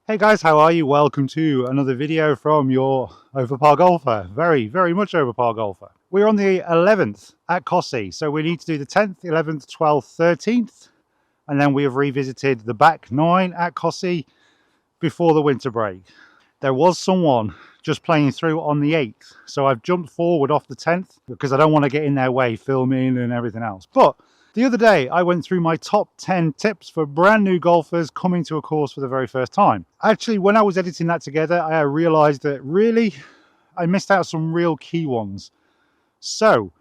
Hey guys, how are you? Welcome to another video from your overpar golfer. Very much overpar golfer. We're on the 11th at 𝐿𝐞𝐤, so we need to do the 10th, 11th, 12th, 13th, and then we have revisited the back 9 at 𝐿𝐞𝐤 before the winter break. There was someone just playing through on the 8th, so I've jumped forward off the 10th because I don't want to get in their way filming and everything else. But the other day, I went through my top 10 tips for brand new golfers coming to a course for the very first time. Actually, when I was editing that together, I realized that really, I missed out some real key ones. So,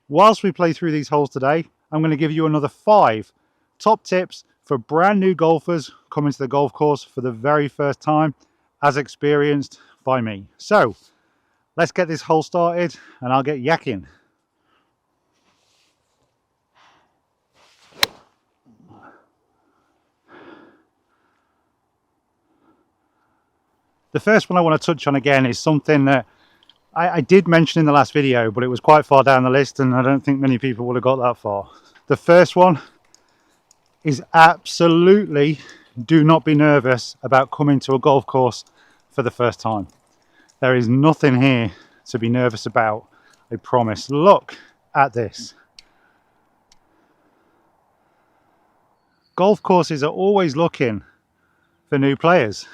whilst we play through these holes today, I'm going to give you another 5 top tips for brand new golfers coming to the golf course for the very first time, as experienced by me. So, let's get this hole started and I'll get yakking. The first one I want to touch on again is something that I did mention in the last video, but it was quite far down the list and I don't think many people would have got that far. The first one is absolutely do not be nervous about coming to a golf course for the first time. There is nothing here to be nervous about, I promise. Look at this. Golf courses are always looking for new players.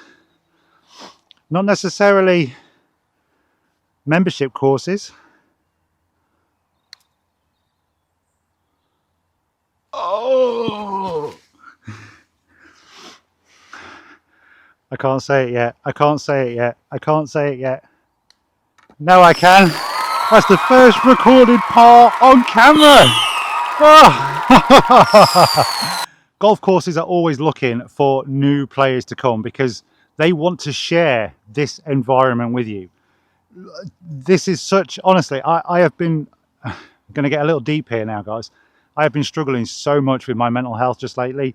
Not necessarily membership courses. Oh! I can't say it yet. I can't say it yet. I can't say it yet. No, I can. That's the first recorded par on camera. Oh. Golf courses are always looking for new players to come because they want to share this environment with you. This is such, honestly, I have been, I'm going to get a little deep here now, guys. I have been struggling so much with my mental health just lately.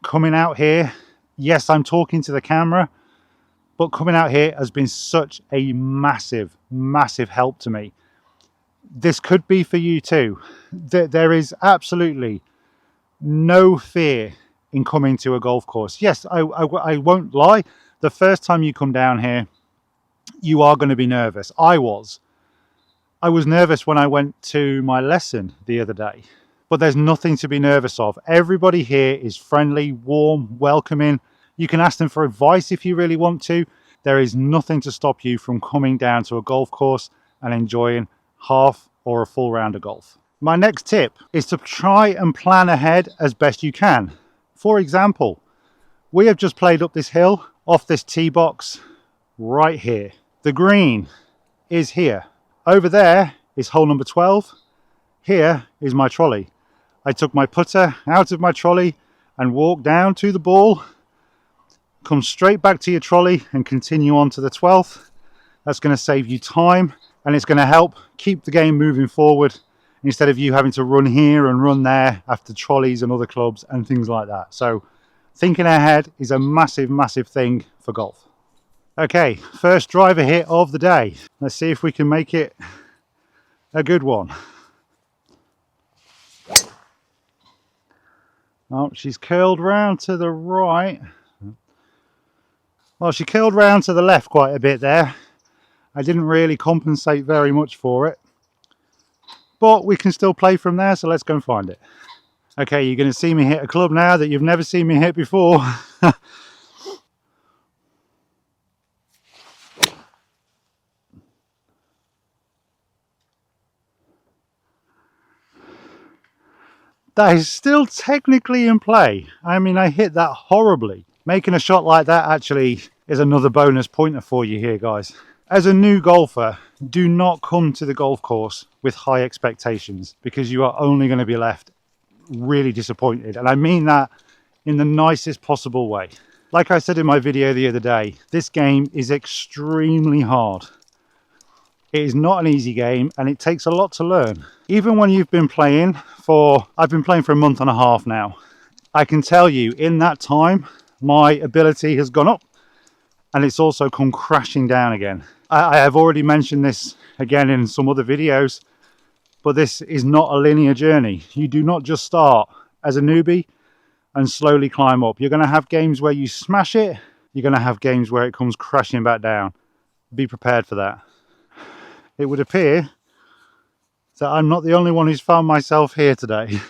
Coming out here, yes, I'm talking to the camera, but coming out here has been such a massive help to me. This could be for you too. There is absolutely no fear in coming to a golf course. Yes, I won't lie. The first time you come down here, you are going to be nervous. I was nervous when I went to my lesson the other day, but there's nothing to be nervous of. Everybody here is friendly, warm, welcoming. You can ask them for advice if you really want to. There is nothing to stop you from coming down to a golf course and enjoying half or a full round of golf. My next tip is to try and plan ahead as best you can. For example, we have just played up this hill off this tee box right here. The green is here. Over there is hole number 12. Here is my trolley. I took my putter out of my trolley and walked down to the ball, come straight back to your trolley and continue on to the 12th. That's going to save you time and it's going to help keep the game moving forward instead of you having to run here and run there after trolleys and other clubs and things like that. So thinking ahead is a massive thing for golf. Okay, first driver hit of the day. Let's see if we can make it a good one. Oh, she's curled round to the right. Well, she curled round to the left quite a bit there. I didn't really compensate very much for it. But we can still play from there, so let's go and find it. Okay, you're going to see me hit a club now that you've never seen me hit before. That is still technically in play. I mean, I hit that horribly. Making a shot like that actually is another bonus pointer for you here, guys. As a new golfer, do not come to the golf course with high expectations because you are only going to be left really disappointed. And I mean that in the nicest possible way. Like I said in my video the other day, this game is extremely hard. It is not an easy game and it takes a lot to learn. Even when you've been playing I've been playing for a month and a half now. I can tell you in that time, my ability has gone up and it's also come crashing down again. I have already mentioned this again in some other videos, but this is not a linear journey. You do not just start as a newbie and slowly climb up. You're going to have games where you smash it you're going to have games where it comes crashing back down. Be prepared for that. It would appear that I'm not the only one who's found myself here today.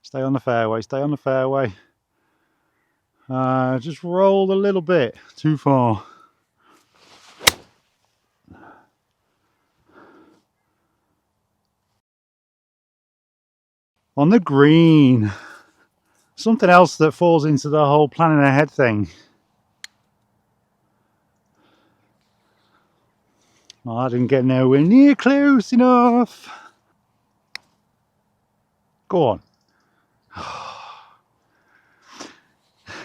Stay on the fairway, stay on the fairway. Just rolled a little bit too far. On the green. Something else that falls into the whole planning ahead thing. Oh, I didn't get nowhere near close enough. Go on.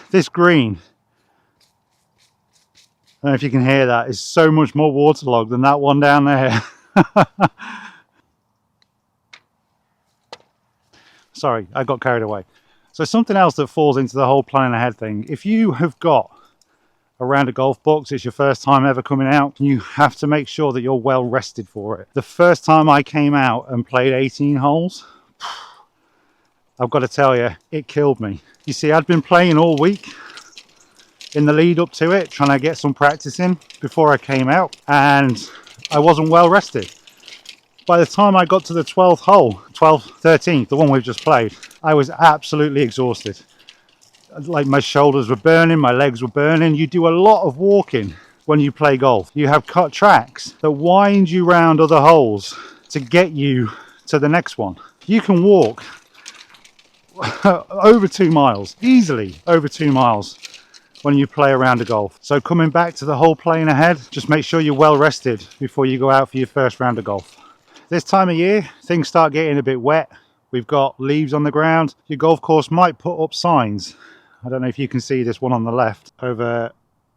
This green, I don't know if you can hear that, is so much more waterlogged than that one down there. Sorry, I got carried away. So something else that falls into the whole planning ahead thing. If you have got a round of golf box, it's your first time ever coming out, you have to make sure that you're well rested for it. The first time I came out and played 18 holes, I've got to tell you, it killed me. You see, I'd been playing all week in the lead up to it, trying to get some practice in before I came out, and I wasn't well rested. By the time I got to the 12th hole, 12th, 13th, the one we've just played, I was absolutely exhausted. Like my shoulders were burning, my legs were burning. You do a lot of walking when you play golf. You have cut tracks that wind you round other holes to get you to the next one. You can walk over 2 miles, easily over 2 miles when you play a round of golf. So coming back to the whole playing ahead, just make sure you're well rested before you go out for your first round of golf. This time of year, things start getting a bit wet. We've got leaves on the ground. Your golf course might put up signs. I don't know if you can see this one on the left over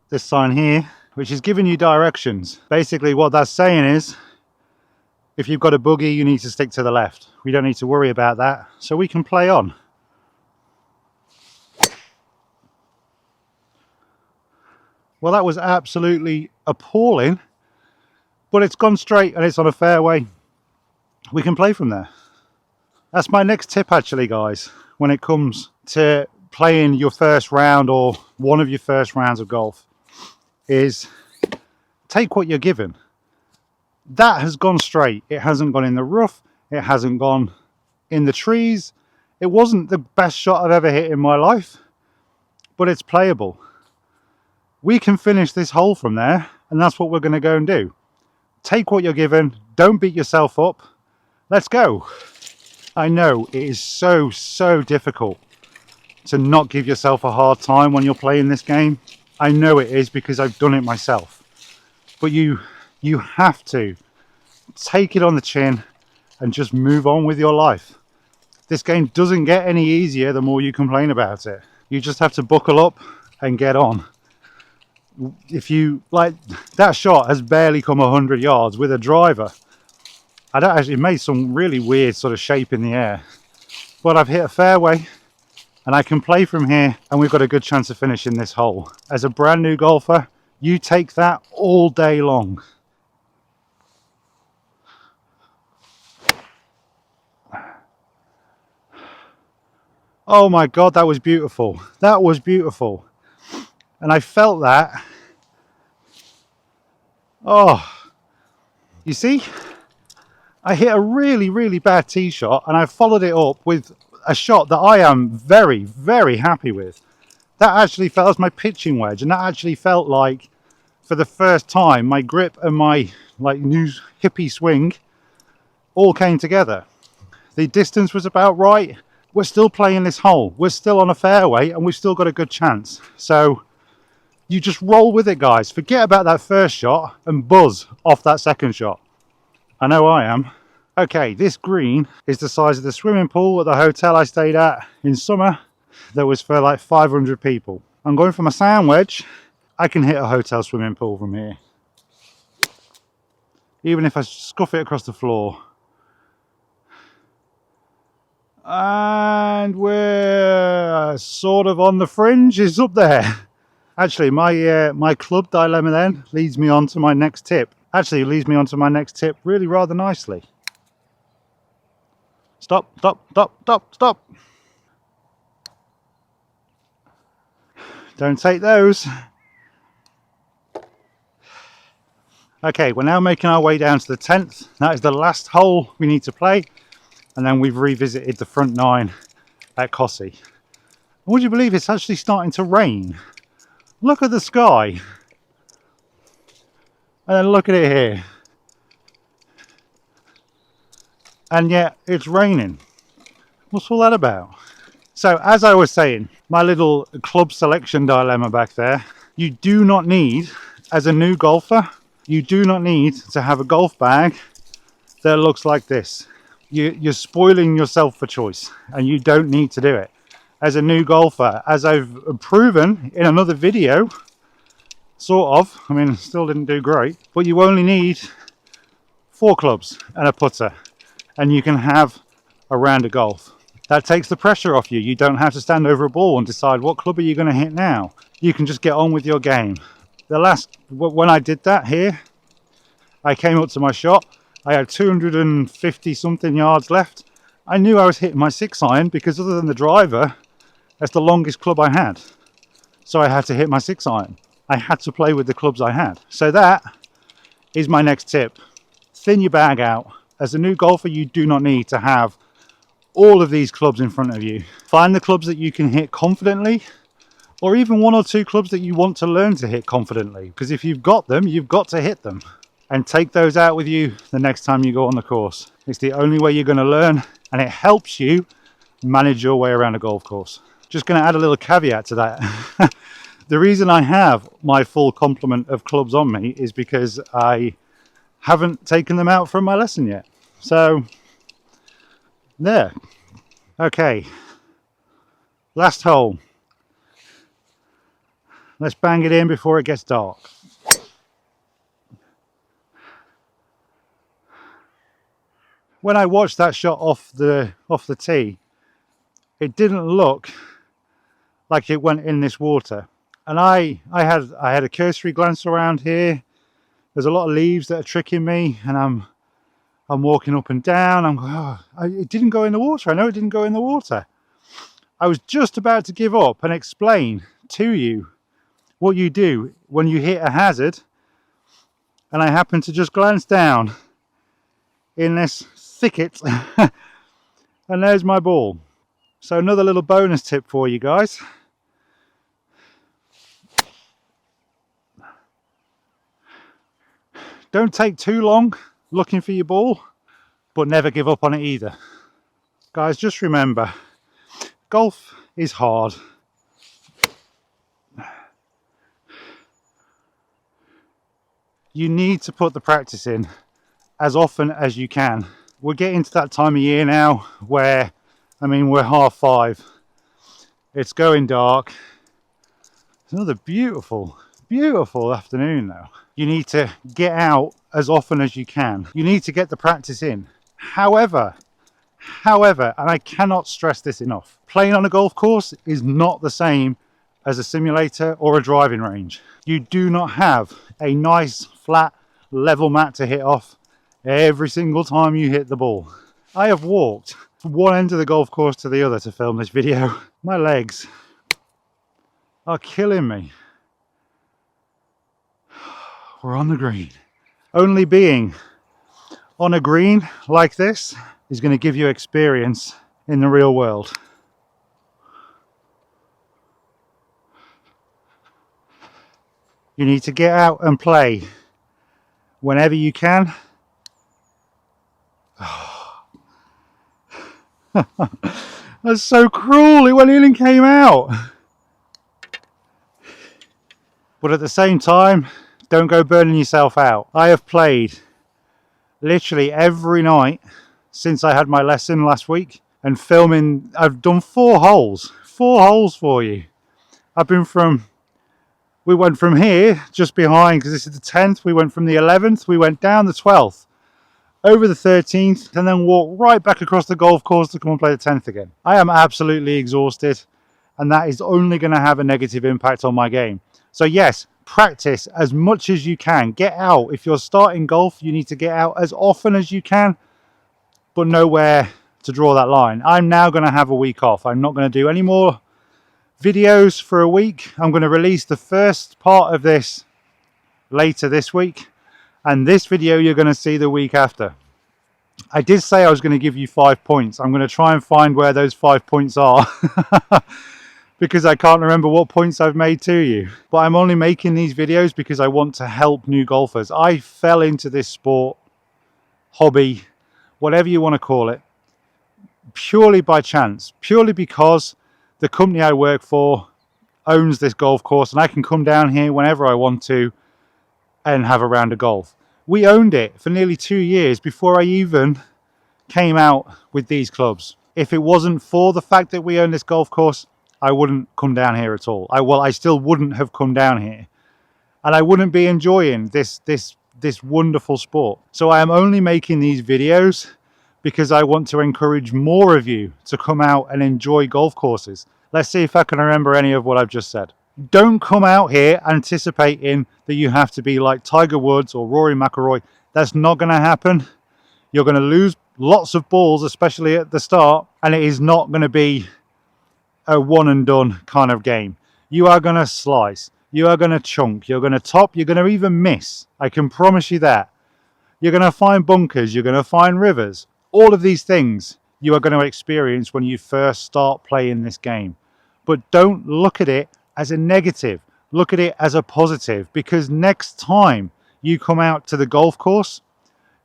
this sign here, which is giving you directions. Basically what that's saying is, if you've got a bogey, you need to stick to the left. We don't need to worry about that, so we can play on. Well, that was absolutely appalling, but it's gone straight and it's on a fairway. We can play from there. That's my next tip actually, guys, when it comes to playing your first round or one of your first rounds of golf, is take what you're given. That has gone straight. It hasn't gone in the rough. It hasn't gone in the trees. It wasn't the best shot I've ever hit in my life, but it's playable. We can finish this hole from there, and that's what we're going to go and do. Take what you're given. Don't beat yourself up. Let's go. I know it is so difficult to not give yourself a hard time when you're playing this game. I know it is because I've done it myself. But you have to take it on the chin and just move on with your life. This game doesn't get any easier the more you complain about it. You just have to buckle up and get on. If you, like, that shot has barely come 100 yards with a driver. I don't actually, it made some really weird sort of shape in the air, but I've hit a fairway and I can play from here, and we've got a good chance of finishing this hole. As a brand new golfer, you take that all day long. Oh my God, that was beautiful. That was beautiful. And I felt that. Oh, you see? I hit a really bad tee shot, and I followed it up with a shot that I am very happy with. That actually felt as my pitching wedge, and that actually felt like, for the first time, my grip and my new hippie swing all came together. The distance was about right. We're still playing this hole. We're still on a fairway, and we've still got a good chance. So you just roll with it, guys. Forget about that first shot and buzz off that second shot. I know I am. Okay, this green is the size of the swimming pool at the hotel I stayed at in summer that was for like 500 people. I'm going for my sand wedge. I can hit a hotel swimming pool from here. Even if I scuff it across the floor. And we're sort of on the fringe. It's up there. Actually, my club dilemma then leads me on to my next tip. Actually, it leads me on to my next tip really rather nicely. Stop. Don't take those. Okay, we're now making our way down to the 10th. That is the last hole we need to play. And then we've revisited the front 9 at 𝐞𝐞𝐤. Would you believe it's actually starting to rain? Look at the sky. And then look at it here. And yet it's raining. What's all that about? So as I was saying, my little club selection dilemma back there, you do not need, as a new golfer, you do not need to have a golf bag that looks like this. You're spoiling yourself for choice, and you don't need to do it. As a new golfer, as I've proven in another video, sort of, I mean, still didn't do great, but you only need 4 clubs and a putter, and you can have a round of golf. That takes the pressure off you. You don't have to stand over a ball and decide what club are you going to hit now. You can just get on with your game. When I did that here, I came up to my shot. I had 250 something yards left. I knew I was hitting my 6-iron because other than the driver, that's the longest club I had. So I had to hit my 6-iron. I had to play with the clubs I had. So that is my next tip. Thin your bag out. As a new golfer, you do not need to have all of these clubs in front of you. Find the clubs that you can hit confidently, or even 1 or 2 clubs that you want to learn to hit confidently, because if you've got them, you've got to hit them, and take those out with you the next time you go on the course. It's the only way you're going to learn, and it helps you manage your way around a golf course. Just going to add a little caveat to that. The reason I have my full complement of clubs on me is because I haven't taken them out from my lesson yet. So there. Okay, last hole. Let's bang it in before it gets dark. When I watched that shot off the tee, it didn't look like it went in this water. And I had a cursory glance around here. There's a lot of leaves that are tricking me, and I'm walking up and down. I'm going, oh, it didn't go in the water. I know it didn't go in the water. I was just about to give up and explain to you what you do when you hit a hazard, and I happened to just glance down in this thicket and there's my ball. So another little bonus tip for you guys. Don't take too long looking for your ball, but never give up on it either. Guys, just remember, golf is hard. You need to put the practice in as often as you can. We're getting to that time of year now where, I mean, we're 5:30. It's going dark. It's another beautiful, beautiful afternoon now. You need to get out as often as you can. You need to get the practice in. However, and I cannot stress this enough, playing on a golf course is not the same as a simulator or a driving range. You do not have a nice, flat, level mat to hit off every single time you hit the ball. I have walked from one end of the golf course to the other to film this video. My legs are killing me. We're on the green. Only being on a green like this is going to give you experience in the real world. You need to get out and play whenever you can. That's so cruel. It went in and came out. But at the same time, don't go burning yourself out. I have played literally every night since I had my lesson last week, and filming, I've done 4 holes. 4 holes for you. We went from here, just behind, because this is the 10th, we went from the 11th, we went down the 12th, over the 13th, and then walked right back across the golf course to come and play the 10th again. I am absolutely exhausted, and that is only going to have a negative impact on my game. So yes, practice as much as you can. Get out. If you're starting golf, you need to get out as often as you can, but know where to draw that line. I'm now going to have a week off. I'm not going to do any more Videos for a week. I'm going to release the first part of this later this week, and this video you're going to see the week after. I did say I was going to give you 5 points. I'm going to try and find where those 5 points are because I can't remember what points I've made to you. But I'm only making these videos because I want to help new golfers. I fell into this sport, hobby, whatever you want to call it, purely by chance, purely because the company I work for owns this golf course and I can come down here whenever I want to and have a round of golf. We owned it for nearly 2 years before I even came out with these clubs. If it wasn't for the fact that we own this golf course, I wouldn't come down here at all. I still wouldn't have come down here, and I wouldn't be enjoying this wonderful sport. So I am only making these videos because I want to encourage more of you to come out and enjoy golf courses. Let's see if I can remember any of what I've just said. Don't come out here anticipating that you have to be like Tiger Woods or Rory McIlroy. That's not going to happen. You're going to lose lots of balls, especially at the start, and it is not going to be a one and done kind of game. You are going to slice, you are going to chunk, you're going to top, you're going to even miss. I can promise you that. You're going to find bunkers, you're going to find rivers. All of these things you are going to experience when you first start playing this game. But don't look at it as a negative. Look at it as a positive, because next time you come out to the golf course,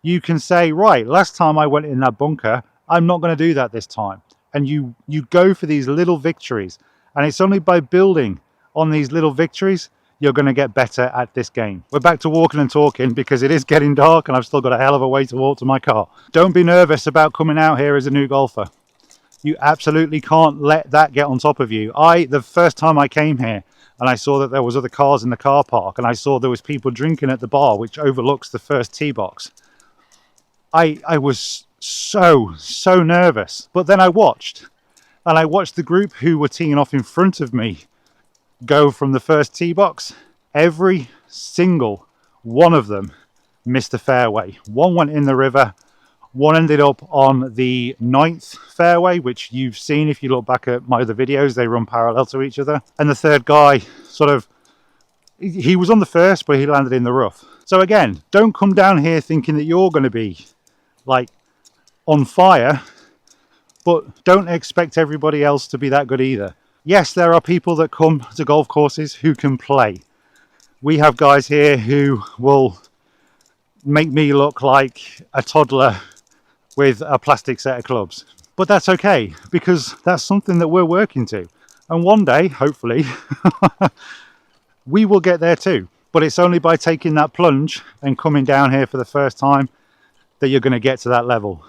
you can say, right, last time I went in that bunker, I'm not going to do that this time. And you go for these little victories, and it's only by building on these little victories you're going to get better at this game. We're back to walking and talking because it is getting dark and I've still got a hell of a way to walk to my car. Don't be nervous about coming out here as a new golfer. You absolutely can't let that get on top of you. The first time I came here and I saw that there was other cars in the car park and I saw there was people drinking at the bar which overlooks the first tee box, I was so nervous. But then I watched the group who were teeing off in front of me go from the first tee box. Every single one of them missed the fairway. One went in the river, one ended up on the 9th fairway, which you've seen if you look back at my other videos. They run parallel to each other. And the third guy he was on the first, but he landed in the rough. So again, don't come down here thinking that you're going to be like on fire, but don't expect everybody else to be that good either. Yes, there are people that come to golf courses who can play. We have guys here who will make me look like a toddler with a plastic set of clubs. But that's okay, because that's something that we're working to. And one day, hopefully, we will get there too. But it's only by taking that plunge and coming down here for the first time that you're going to get to that level.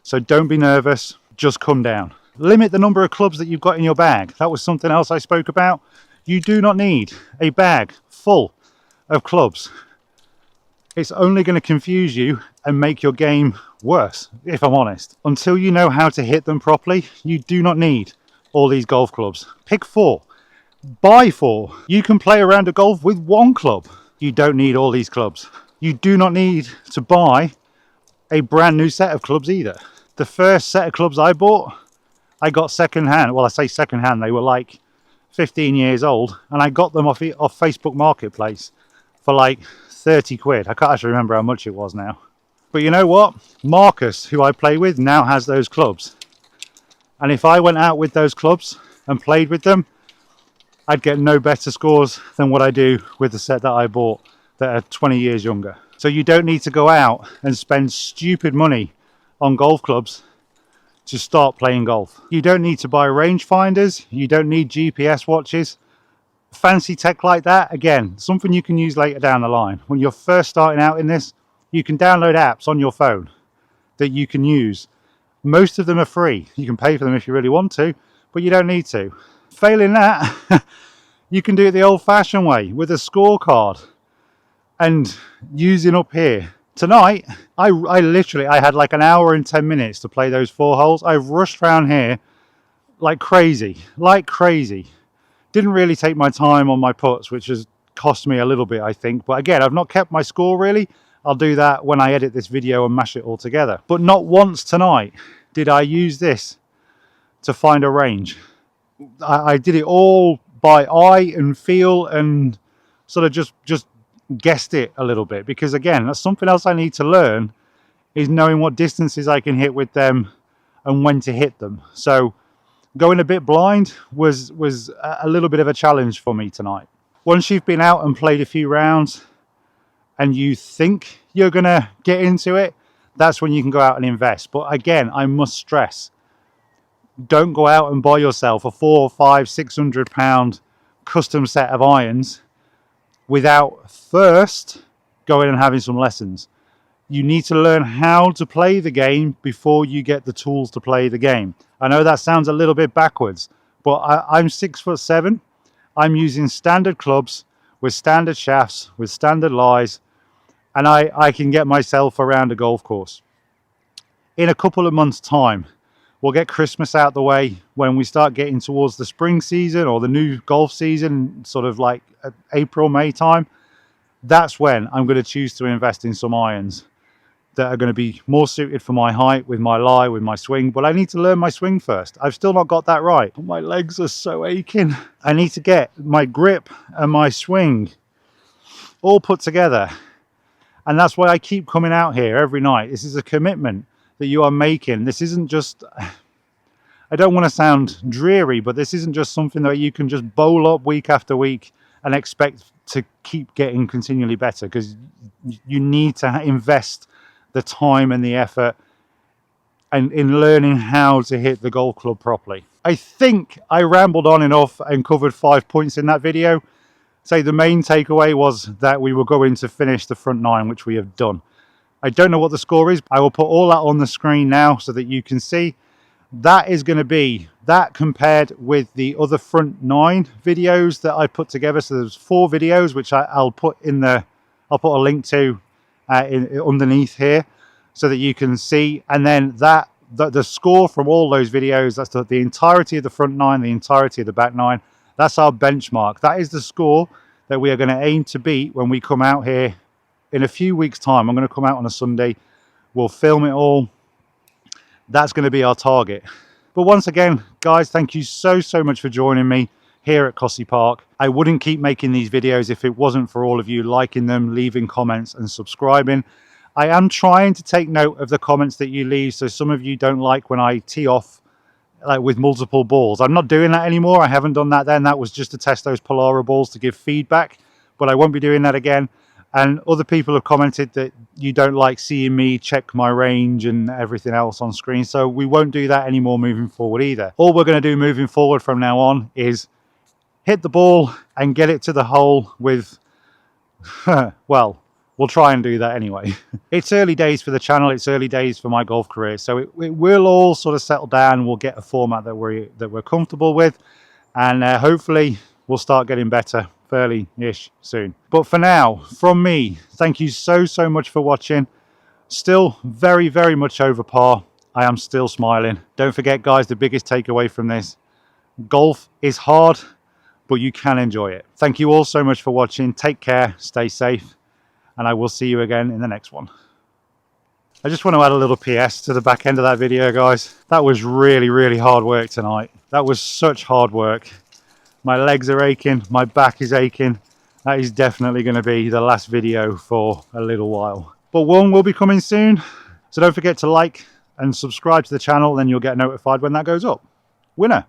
So don't be nervous, just come down. Limit the number of clubs that you've got in your bag. That was something else I spoke about. You do not need a bag full of clubs. It's only going to confuse you and make your game worse, if I'm honest. Until you know how to hit them properly, you do not need all these golf clubs. Pick 4. Buy 4. You can play a round of golf with 1 club. You don't need all these clubs. You do not need to buy a brand new set of clubs either. The first set of clubs I bought, I got second hand. Well, I say second hand, they were like 15 years old, and I got them off Facebook Marketplace for like 30 quid. I can't actually remember how much it was now. But you know what? Marcus, who I play with, now has those clubs. And if I went out with those clubs and played with them, I'd get no better scores than what I do with the set that I bought that are 20 years younger. So you don't need to go out and spend stupid money on golf clubs to start playing golf. You don't need to buy rangefinders. You don't need GPS watches. Fancy tech like that, again, something you can use later down the line. When you're first starting out in this, you can download apps on your phone that you can use. Most of them are free. You can pay for them if you really want to, but you don't need to. Failing that, you can do it the old-fashioned way with a scorecard and using up here. Tonight, I had like an hour and 10 minutes to play those 4 holes. I rushed around here like crazy. Didn't really take my time on my putts, which has cost me a little bit, I think. But again, I've not kept my score really. I'll do that when I edit this video and mash it all together. But not once tonight did I use this to find a range. I did it all by eye and feel, and sort of just guessed it a little bit, because again, that's something else I need to learn, is knowing what distances I can hit with them and when to hit them. So going a bit blind was a little bit of a challenge for me tonight. Once you've been out and played a few rounds and you think you're gonna get into it, that's when you can go out and invest. But again, I must stress, don't go out and buy yourself a £400, £500, £600 custom set of irons without first going and having some lessons. You need to learn how to play the game before you get the tools to play the game. I know that sounds a little bit backwards, but I'm 6'7". I'm using standard clubs with standard shafts, with standard lies, and I can get myself around a golf course. In a couple of months' time, we'll get Christmas out the way. When we start getting towards the spring season or the new golf season, sort of like April, May time, that's when I'm going to choose to invest in some irons that are going to be more suited for my height, with my lie, with my swing. But I need to learn my swing first. I've still not got that right. My legs are so aching. I need to get my grip and my swing all put together. And that's why I keep coming out here every night. This is a commitment that you are making. This isn't just, I don't want to sound dreary, but this isn't just something that you can just bowl up week after week and expect to keep getting continually better, because you need to invest the time and the effort and in learning how to hit the golf club properly. I think I rambled on enough and covered 5 points in that video. So the main takeaway was that we were going to finish the front nine, which we have done. I don't know what the score is. I will put all that on the screen now so that you can see. That is going to be that compared with the other front nine videos that I put together. So there's 4 videos, which I'll put I'll put a link to underneath here so that you can see. And then the score from all those videos, that's the entirety of the front nine, the entirety of the back nine. That's our benchmark. That is the score that we are going to aim to beat when we come out here in a few weeks' time. I'm going to come out on a Sunday. We'll film it all. That's going to be our target. But once again, guys, thank you so much for joining me here at 𝐞𝐞𝐤 Park. I wouldn't keep making these videos if it wasn't for all of you liking them, leaving comments and subscribing. I am trying to take note of the comments that you leave. So some of you don't like when I tee off like with multiple balls. I'm not doing that anymore. I haven't done that then. That was just to test those Polara balls to give feedback, but I won't be doing that again. And other people have commented that you don't like seeing me check my range and everything else on screen. So we won't do that anymore moving forward either. All we're going to do moving forward from now on is hit the ball and get it to the hole with, well, we'll try and do that anyway. It's early days for the channel. It's early days for my golf career. So it will all sort of settle down. We'll get a format that we're comfortable with. And hopefully we'll start getting better fairly-ish soon. But for now, from me, thank you so much for watching. Still very much over par. I am still smiling. Don't forget, guys, the biggest takeaway from this: golf is hard, but you can enjoy it. Thank you all so much for watching. Take care, stay safe, and I will see you again in the next one. I just want to add a little PS to the back end of that video, guys. That was really hard work tonight. That was such hard work. My legs are aching, my back is aching. That is definitely going to be the last video for a little while. But one will be coming soon. So don't forget to like and subscribe to the channel, then you'll get notified when that goes up. Winner.